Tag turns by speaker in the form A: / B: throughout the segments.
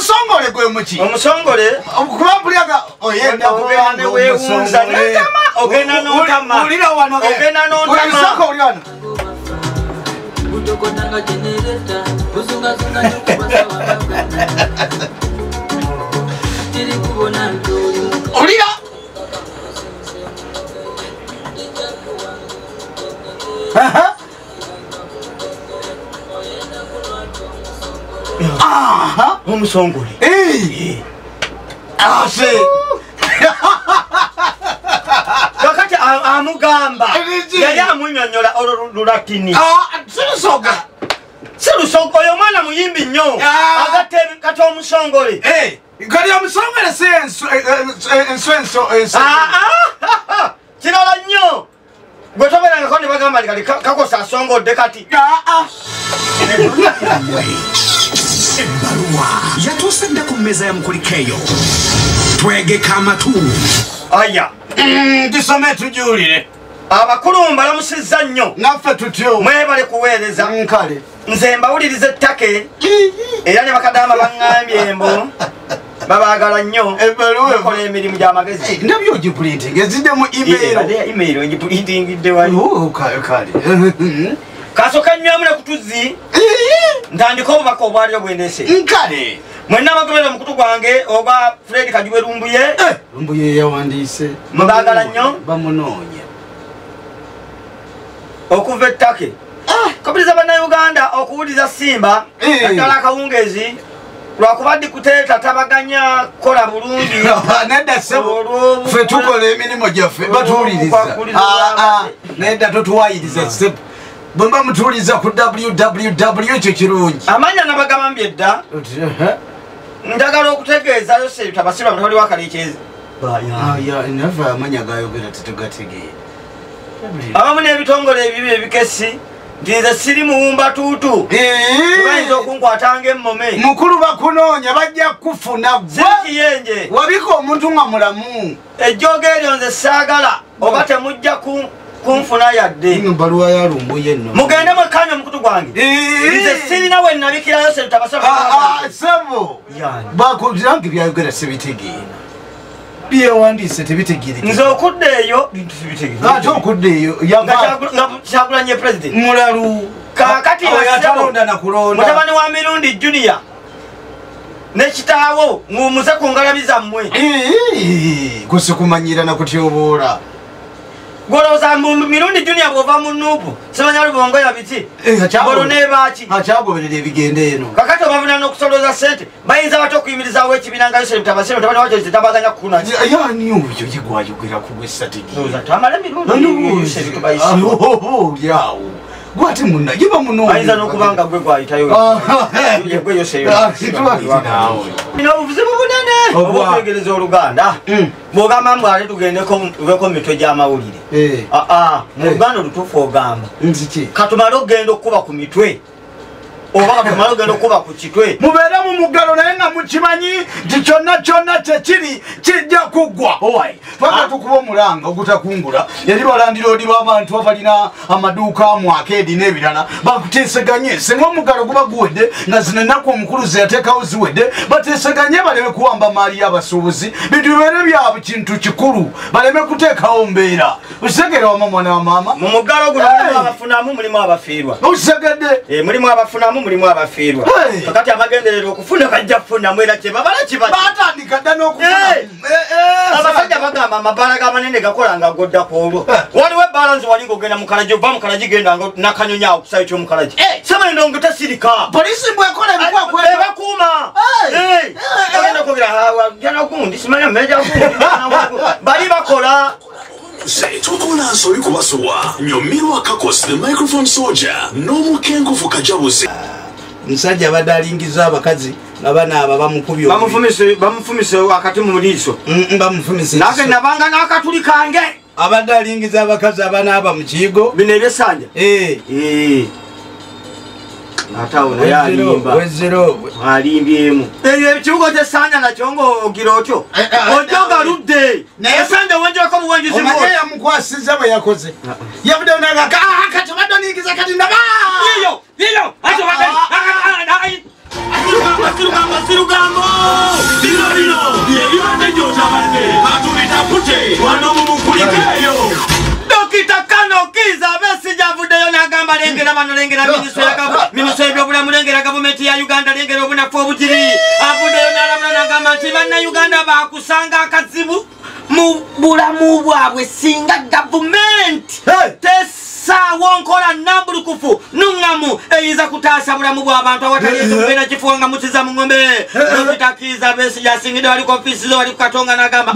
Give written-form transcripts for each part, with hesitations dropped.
A: Omusongole gwe muki?
B: Omusongole
A: kubampuliaga oyenda
B: kubanga weewunza n'entama ogenda n'ontama
A: ulira wano
B: ogenda n'ontama
A: uli wano ulira aha
B: omusongole
A: ase
B: kakati amugamba yali amunyonyola olulatini sirusoga oyo mwana muyimbi nnyo agatte kati omusongole
A: kali omusongole si enso
B: kirala nnyo gwe toberangako ne bagamba nti kati kakosa asongodde kati
C: ebbaluwa yatuusedde ku mmeeza ya mukulikeeyo twegeka amatu
B: aya
A: tusome tujuulire
B: abakulu mbalamusizza nnyo
A: naffe tutyo
B: mwebale kuweereza
A: nkale
B: nze mbawuliriza ettake era ne bakadaama baŋŋambye embo babaagala nnyo kola emirimu gy'amagezi
A: ndabyo ogipulinting ezidde mu
B: email ogipulintingidde wali
A: kale
B: kasooka nnywamu ne kutuzi ntandika obubaka obwaliro bwendeese
A: nkale
B: mwenna abagobera omukutu gwange oba Fred Kajube
A: Lumbuye yawandiise
B: mubaagala nnyo
A: bamunoonya
B: okuva ettake kopiriza bannayuganda okuwuliriza Simba naddala akawungeezi lwakuba dikuteeta tabaganya kukola bulungi
A: nedda sebo ffe tukola emirimu gyaffe batuwuliriza nedda totuwayiriza sebo bwemba mutuwuliriza ku www ekyo kirungi
B: amanya nabagambye dda njagala okutegeeza Yosef Tabasirwa mutabani wa Kaleekyezi
A: nava amanya gayogera tetugategeera
B: abamu n'ebitongole ebibi ebikesi nti nze siri muwumba tuutu bayinza okunkwatanga emmome
A: mukulu bakunoonya bajja kufuna
B: gwekiyenje
A: wabika omuntu nga mulamu
B: ejjooga eryo nze saagala oba temujja kunfuna yadde
A: baluwa ya Lumbuye nno
B: mugende mwekanya omukutu gwange nze sirina we nabikira Yosef Tabasirwa
A: sebo bakugirange byayogera sebitegeera byewandiise tebitegeere
B: nze okudda eyo bintu sibitegeere
A: ate okudda eyo
B: nga Kyagulanyi president
A: mulalu
B: kakati
A: yatalonda nakulonda
B: mutabani wa Mirundi Junior ne kitaawo ng'omuze ku ngalabi zammwe
A: kusikumanyira nakutyoboola
B: golowooza Mirundi Junior bw'ova mu Nuupu simanya Lubongo yabiki golo nebaaki
A: akyagoberera ebigenda eno
B: kakati obavuna n'okusolooza ssente bayinza bate okuyimirizaawo ekibiina nga Yosef Tabasirwa mutabani wa Joyce tabaganya kukuna
A: yani oyo ye gwayogera ku gwesategeera
B: tamala emirundi
A: olyawo gwate munna yiba munoonya
B: ayinza n'okubanga gwe gwayitayo gwe Yosef ino obuzibu bunene obwokwegereza Oluganda bw'ogamba mbw ate tugendeko mu mitwe gy'amawulire mu Luganda olutuufu ogamba katumale okgenda okukuba ku mitwe oba katumale okgenda okukuba ku kitwe
A: mubeere mu muggalo naye nga mukimanyi nti kyonna kyonna kyekiri kijja kuggwa paka tukuba omulanga ogutakungula yali balandiroodi b'abantu abalina amaduuka mu akeedi n'ebirala bakuteeseganye singa omuggalo guba guwedde nga zino ennaku omukulu ze yateekawo ziwedde bateeseganye baleme kuwamba maali y'abasuubuzi bintu bibeere byabwe kintu kikulu baleme kuteekawo mbeera osegere wama mwana wa maama
B: mu muggalo guno mulimu abafunamu mulimu abafiirwa
A: osegedde
B: mulimu abafunamu mulimu abafiirwa kakati amagenderero okufuna bajja kufunamu era kyebabala kibati
A: batandika dda n'okufunamu
B: abasajja bagamba amabaala g'amanene gakolanga godda ku olwo waliwo ebbaala nze wali ng'ogenda mu Kalagi ova mu Kalagi genda nakanyonyawo ku kisayi ky'omu Kalagi semalindo ngo tasirika
A: polisi bwekola
B: ebakuuma ogenda kwogera jana gundi simanya meja gundi bali bakola
C: tukola nsoli kubasuwa nyomirwa Kakos the microphone soldier n'omukengufu Kajabuzi
A: musajja abadde alingiza abakazi abanaaba bamukubye
B: bamufumise wakati mu liiso
A: bamufumise
B: nage nabanga n'akatuli kange
A: abadde alingiza abakazi abanaaba mu kiyigo
B: bino ebyesanja atawo naye alimba alimbyemu eyo ekibugo kyesanja nakyo ng'ogira otyo ojja ogaludde esanja wenjeko buwenjuzi
A: onaye yamukwasiza bwe yakoze yavudde naga kati badde oningiza kati ndaba
B: iyo ati sirugambo
C: nabane atulitapute wano mumukulikeyo
B: Dokita Kano Kiza Besigye avuddeyo n'agamba lengera bano lengera minisitule y'ebyobulamu lengera gavumenti ya Uganda lengera obunafu obugiri avuddeyo n'alabula n'agamba nti bannayuganda baakusanga akazibu mu bulamu bwabwe singa gavumenti tesaawo nkola nnambulukufu nuŋŋamu eyinza kutaasa bulamu bw'abantu awatali ekimubeera kifuwa nga mukiza mu ng'ombe Dokita Kiza Besigye asingidde wali ku ofiisi ze wali ku Katonga n'agamba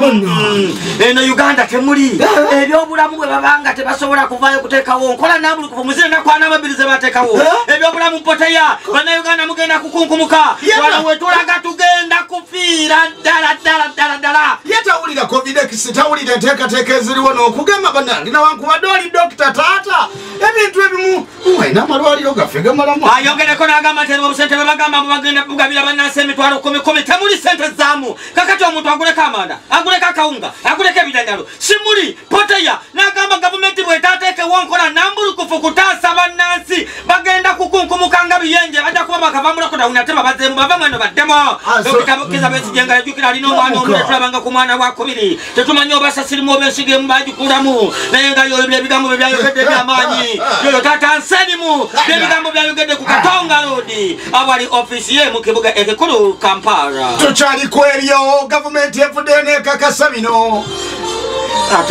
B: eno Uganda temuli ebyobulamu bwe babanga tebasobola kuvaayo kuteekawo nkola nnambulukufu muzire nakwana amabiri ze bateekawo ebyobulamu mpoteya bannayuganda mugenda kukunkumuka wano we tulaga tugenda kufiira ddala
A: yatawulira covid-19 tawulira enteekateeka eziriwo n'okugamba bannange nawankubadde oli dokita taata ebintu ebimu alina amalwaliro gaffe gamalamu
B: ayogereko n'agamba nti obusente bwe bagamba bagenda bugabira bannansi emitwalo 10 temuli sente zaamu kakati omuntu aguleko amanda aguleko akawunga aguleko ebidanyalo simuli poteya n'agamba gavumenti bwetaateekewo nkola nnambulukufu kutaasa bannansi bagenda kukunkumuka nga biyenje bajja kuba bakavamulako dawuni ate babazeemu bava mweno baddemo Dokita Kiza Besigye nga yajjukira alina omwana omu netulabanga ku mwana wa 2 tetumanyi oba sasirimu oba ensigemu bagikulamu naye nga yoyo ebigambo bye byayogedde ebyamaanyi yoyo taata nserimu n'ebigambo byayogedde ku Katonga Road awali ofiisi ye mu kibuga ekikulu Kampala
A: tukyaliko ebyo gavumenti evuddeyo n'ekakasa bino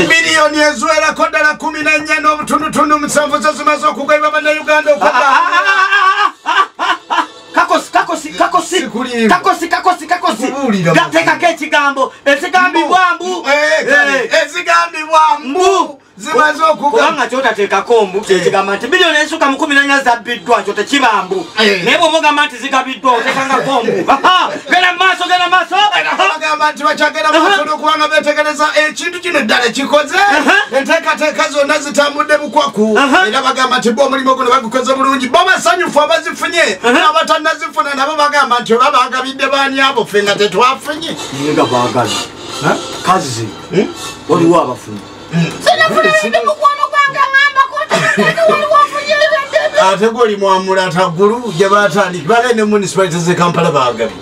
A: miliyoni eziwerako ddala 14 n'obutundutundu 7 zo zimaze okugabibwa bannayuganda okudda
B: kakosi gateekako ekigambo ezigambibwa mbu zimaze okugamba kyotateekako mbu kyekigamba nti miliyoni ezisuka mu 14 zabbiddwa kyo tekibambu naye bw'obagamba nti zigabiddwa oteekangako mbu genda maaso
A: bagamba nti bakyagenda maaso n'okubanga beetegereza ekintu kino eddala kikoze enteekateeka zonna zitambudde bukwaku era bagamba nti bo omulimu guno bagikoze bulungi bo basanyufu abazifunye n'abatannazifuna nabo bagamba nti oba bagabidde baani abo ffe nga tetwafunye
B: nga baagala kazi waliwo abafunye
A: ate goli mwamula taggulu gye batandiki bale ne municipality ze Kampala bagabi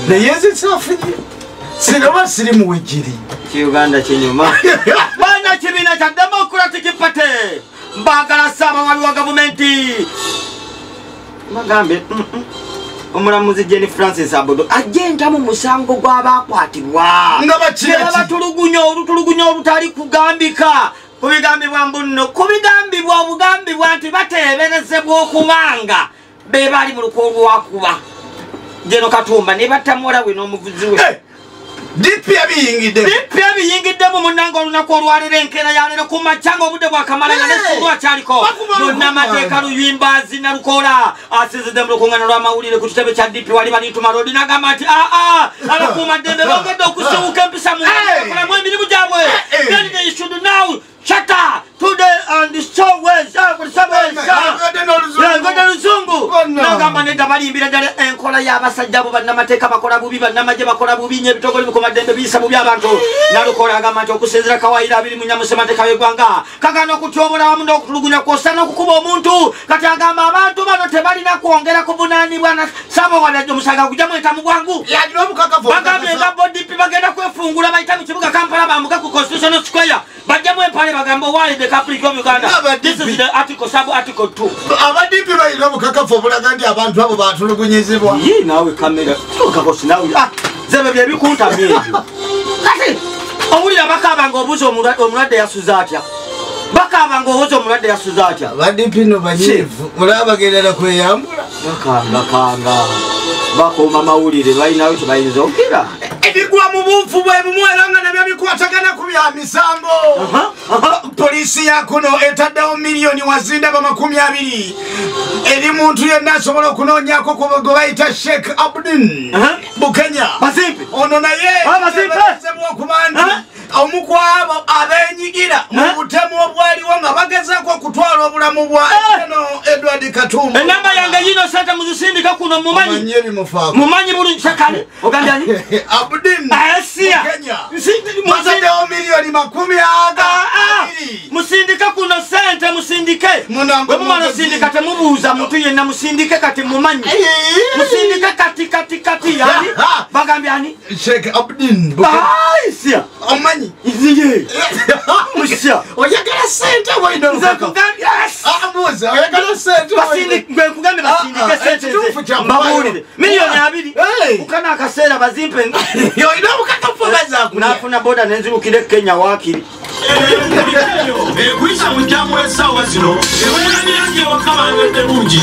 A: naye zitsafunye sinaba siri mu wejjiri
B: Uganda kinyuma bana kibiina kya Democratic Party mbagala ssaabawali wa gavumenti bagambe omulamuzi Jenny Francis Abodo agenda mu musango gw'abakwatibwa
A: nga
B: batulugunya olutali kugambika kubigambibwa mbuno kubigambibwa obugambibwa nti bateeberezebwa okubanga be bali mu lukwo lwakuba Jeno Katumba ne batamwola we n'omuvuzi we
A: DP
B: abiyingiddemu munnanga olunaku olwaliro enkeera yalero ku macanga obudde bwakamalanga nesulu akyaliko munnamateeka Luyimbazi Nalukola asizidde mu lukuŋŋaana lw'amawulire ku kitebe kya DP wali baliituma Road n'agamba nti abakuumaddembe bongedde okusiwuka empisa mu kolamu emirimu gyabwe then they should now Chata today and the showways ngode luzungu nagamba nedda balimbira ddala enkola y'abasajja abo bannamateeka bakola bubi bannamagye bakola bubi nnyo ebitongole bikumaddembe biyisa bubi abantu Nalukola agamba nti okusinzira kawaira 2 mu nyamusemateeka y'eggwanga kagana okutyobola wamu n'okutulugunya kwosa n'okukuba omuntu kati agamba abantu bano tebalina kwongera kuvunaanibwa na Ssaabawala omusango gujjamu entamu bwangu bagambye nga BDP bagenda kwefungula bayita mu kibuga Kampala bambuka ku Constitutional Square bajjamu empale bagamba wali the Catholic of Uganda. This is the article, sub-article 2.
A: Abadipi balina obukakafu obulaga nti abantu abo batulugunyizibwa.
B: Ye naawe kamera tukakosi naawe zebe bye bikuntamye ebyo. Kati owulira bakabanga obuuza omulwadde yasuza atya. Bakabanga obuuza omulwadde yasuza atya.
A: Abadipi no banyivu mulaba bagendera kweyambula.
B: Bakanga bakoma mawulire balinawo kye bayinza okira.
A: Ebigwa mu buufu bwe bimu era nga nabyo bikwatagana ku bya misango. Polisi ya kuno etaddewo miliyoni wazinda ba 20 eri muntu yenna asobola okunoonyako gwe bayita Sheikh Abdin Bukenya ono naye bazebwa okuba nti omu ku abo abeenyigira mu butemu obwaliwo nga bagezaako okutwala obulamu bwa Edward Katumba.
B: Enamba yange yino sente muzisindika kuno mumanyi mumanyi bulungi sakale ogambye ani
A: Abdin Bukenya mazaddewo miliyoni 20
B: musindika kuno sente musindike bwe mumala sindika temubuuza muntu yenna musindike kati mumanyi musindike kati yani bagambye ani
A: Sheikh Abdin Bukenya. omanyi
B: iziye musha
A: oyagala sente wayino amuze oyagala sente
B: basindi ngwe kugambe basindike sente mbabulire milioni 2 ukana akaseera bazimpe
A: yoyina bukatafubaza
B: nafuna boda nenzirukire Kenya wakiri
C: Kuisha mjamu esawa zino. Ewe nani yake wakama ngete munji.